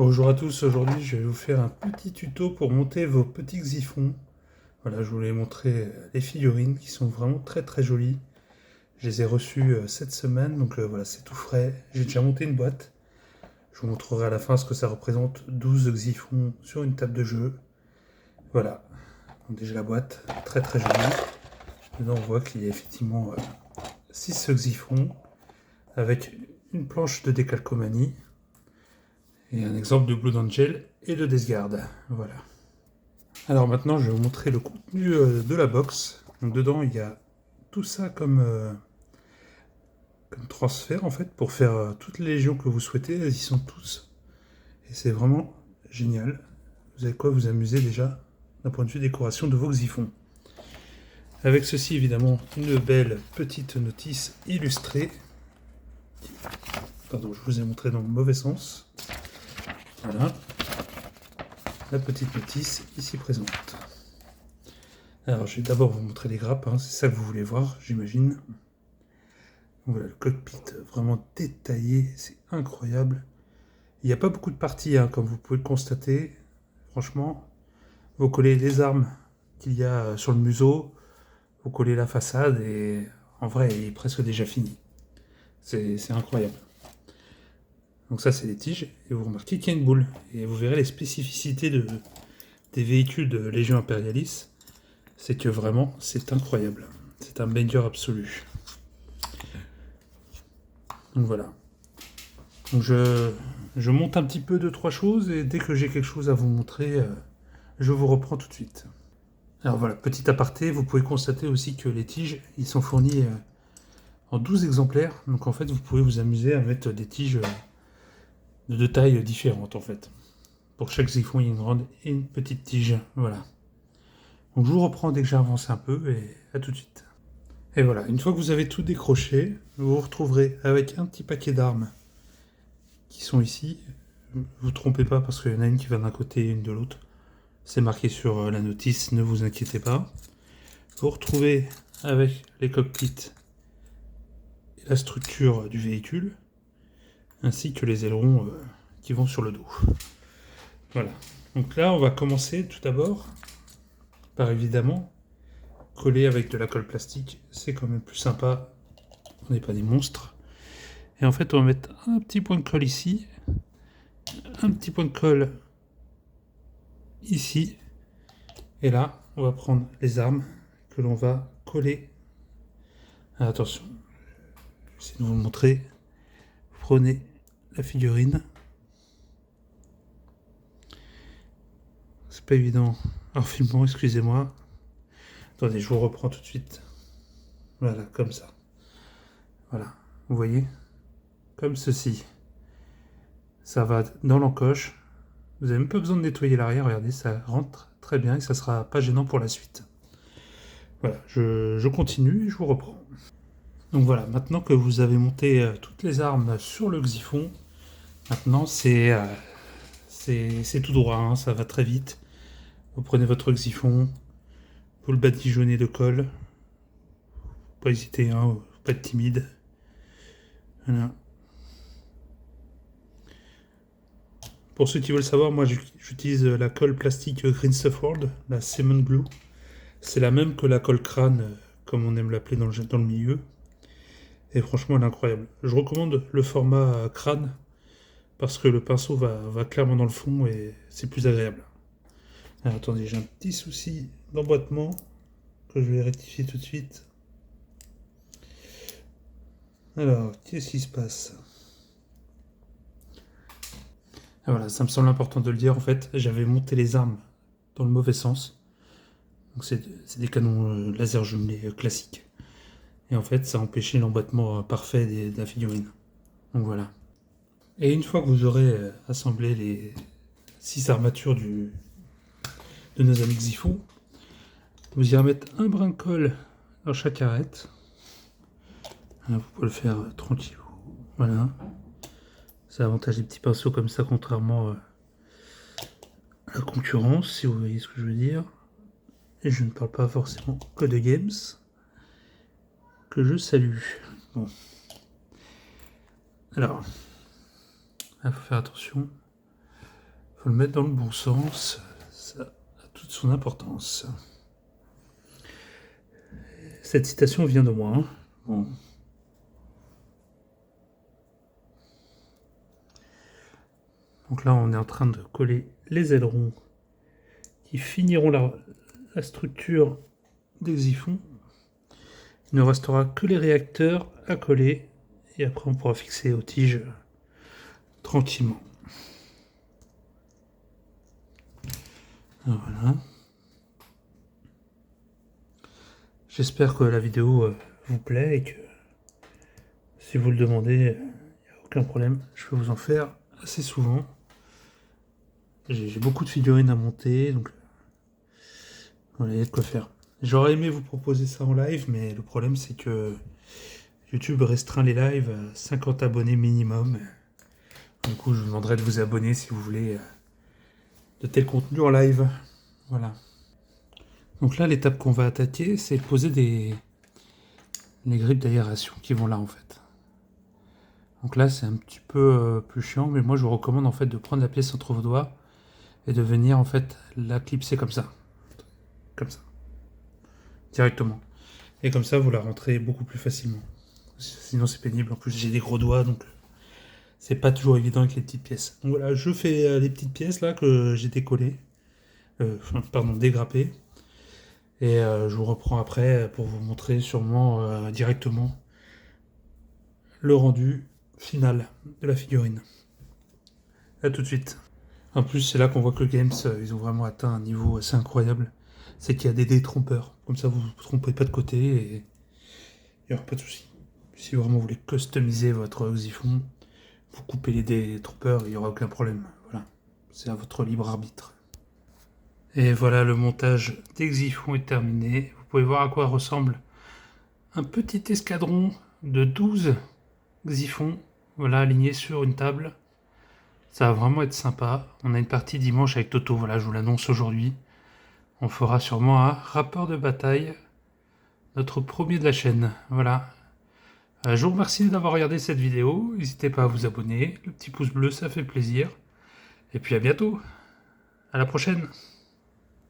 Bonjour à tous, aujourd'hui je vais vous faire un petit tuto pour monter vos petits xiphons. Voilà, je voulais montrer les figurines qui sont vraiment très jolies. Je les ai reçues cette semaine, donc voilà, c'est tout frais. J'ai déjà monté une boîte. Je vous montrerai à la fin ce que ça représente, 12 xiphons sur une table de jeu. Voilà, donc déjà la boîte, très jolie. Dedans on voit qu'il y a effectivement 6 xiphons avec une planche de décalcomanie et un exemple de Blood Angel et de Death Guard. Voilà. Alors maintenant, je vais vous montrer le contenu de la box. Donc dedans, il y a tout ça comme transfert en fait pour faire toutes les légions que vous souhaitez. Elles y sont tous. Et c'est vraiment génial. Vous avez quoi vous amuser déjà d'un point de vue décoration de vos xiphons. Avec ceci, évidemment, une belle petite notice illustrée. Pardon, je vous ai montré dans le mauvais sens. Voilà. La petite notice ici présente. Alors, je vais d'abord vous montrer les grappes, hein, c'est ça que vous voulez voir, j'imagine. Voilà, le cockpit vraiment détaillé, c'est incroyable. Il n'y a pas beaucoup de parties, hein, comme vous pouvez le constater. Franchement, vous collez les armes qu'il y a sur le museau, vous collez la façade, et en vrai, il est presque déjà fini. C'est incroyable. Donc ça, c'est les tiges, et vous remarquez qu'il y a une boule. Et vous verrez les spécificités des véhicules de Légion Imperialis. C'est que vraiment, c'est incroyable. C'est un banger absolu. Donc voilà. Donc je monte un petit peu 2-3 choses, et dès que j'ai quelque chose à vous montrer, je vous reprends tout de suite. Alors voilà, petit aparté, vous pouvez constater aussi que les tiges, ils sont fournis en 12 exemplaires. Donc en fait, vous pouvez vous amuser à mettre des tiges de tailles différentes en fait. Pour chaque xiphon, il y a une grande et une petite tige. Voilà. Donc je vous reprends dès que j'ai avancé un peu, et à tout de suite. Et voilà, une fois que vous avez tout décroché, vous vous retrouverez avec un petit paquet d'armes qui sont ici. Vous trompez pas parce qu'il y en a une qui va d'un côté et une de l'autre. C'est marqué sur la notice, ne vous inquiétez pas. Vous retrouvez avec les cockpits et la structure du véhicule, ainsi que les ailerons qui vont sur le dos. Voilà. Donc là, on va commencer tout d'abord par évidemment coller avec de la colle plastique. C'est quand même plus sympa. On n'est pas des monstres. Et en fait, on va mettre un petit point de colle ici, un petit point de colle ici, et là, on va prendre les armes que l'on va coller. Alors, attention, j'essaie de vous le montrer. Vous prenez la figurine. C'est pas évident en filmant, excusez-moi. Attendez, je vous reprends tout de suite. Voilà, comme ça. Voilà, vous voyez? Comme ceci. Ça va dans l'encoche. Vous n'avez même pas besoin de nettoyer l'arrière, regardez, ça rentre très bien et ça sera pas gênant pour la suite. Voilà, je continue et je vous reprends. Donc voilà, maintenant que vous avez monté toutes les armes sur le xiphon, maintenant c'est tout droit, hein, ça va très vite. Vous prenez votre xiphon, vous le badigeonnez de colle. Pas hésiter, hein, pas être timide. Voilà. Pour ceux qui veulent savoir, moi j'utilise la colle plastique Green Stuff World, la Cement Glue. C'est la même que la colle crâne, comme on aime l'appeler dans le milieu. Et franchement, elle est incroyable. Je recommande le format crâne parce que le pinceau va clairement dans le fond et c'est plus agréable. Alors, attendez, j'ai un petit souci d'emboîtement que je vais rectifier tout de suite. Alors, qu'est-ce qui se passe? Ah, voilà, ça me semble important de le dire. En fait, j'avais monté les armes dans le mauvais sens. Donc, c'est des canons laser jumelés classiques. Et en fait, ça a empêché l'emboîtement parfait de la figurine. Donc voilà. Et une fois que vous aurez assemblé les 6 armatures de nos amis Xiphon, vous irez mettre un brin de colle dans chaque arête. Vous pouvez le faire tranquille. Voilà. Ça avantage les petits pinceaux comme ça, contrairement à la concurrence, si vous voyez ce que je veux dire. Et je ne parle pas forcément que de games, que je salue. Bon. Alors, il faut faire attention. Faut le mettre dans le bon sens, ça a toute son importance. Cette citation vient de moi. Hein. Bon. Donc là, on est en train de coller les ailerons qui finiront la structure des Xiphons. Il ne restera que les réacteurs à coller et après on pourra fixer aux tiges tranquillement. Voilà. J'espère que la vidéo vous plaît et que si vous le demandez, il n'y a aucun problème. Je peux vous en faire assez souvent. J'ai beaucoup de figurines à monter, donc voilà, il y a de quoi faire. J'aurais aimé vous proposer ça en live, mais le problème c'est que YouTube restreint les lives à 50 abonnés minimum. Du coup, je vous demanderai de vous abonner si vous voulez de tels contenus en live. Voilà. Donc là, l'étape qu'on va attaquer, c'est poser les grippes d'aération qui vont là en fait. Donc là, c'est un petit peu plus chiant, mais moi je vous recommande en fait de prendre la pièce entre vos doigts et de venir en fait la clipser comme ça. Comme ça. Directement. Et comme ça, vous la rentrez beaucoup plus facilement. Sinon, c'est pénible. En plus, j'ai des gros doigts, donc c'est pas toujours évident avec les petites pièces. Donc voilà, je fais les petites pièces là que j'ai décollées. Dégrappées. Et je vous reprends après pour vous montrer sûrement directement le rendu final de la figurine. A tout de suite. En plus, c'est là qu'on voit que Games, ils ont vraiment atteint un niveau assez incroyable. C'est qu'il y a des détrompeurs. Comme ça, vous ne vous trompez pas de côté et il n'y aura pas de souci. Si vraiment vous voulez customiser votre Xiphon, vous coupez les détrompeurs, il n'y aura aucun problème. Voilà. C'est à votre libre arbitre. Et voilà, le montage des Xiphons est terminé. Vous pouvez voir à quoi ressemble un petit escadron de 12 Xiphons, voilà, alignés sur une table. Ça va vraiment être sympa. On a une partie dimanche avec Toto, voilà, je vous l'annonce aujourd'hui. On fera sûrement un rapport de bataille, notre premier de la chaîne, voilà. Je vous remercie d'avoir regardé cette vidéo, n'hésitez pas à vous abonner, le petit pouce bleu ça fait plaisir. Et puis à bientôt, à la prochaine.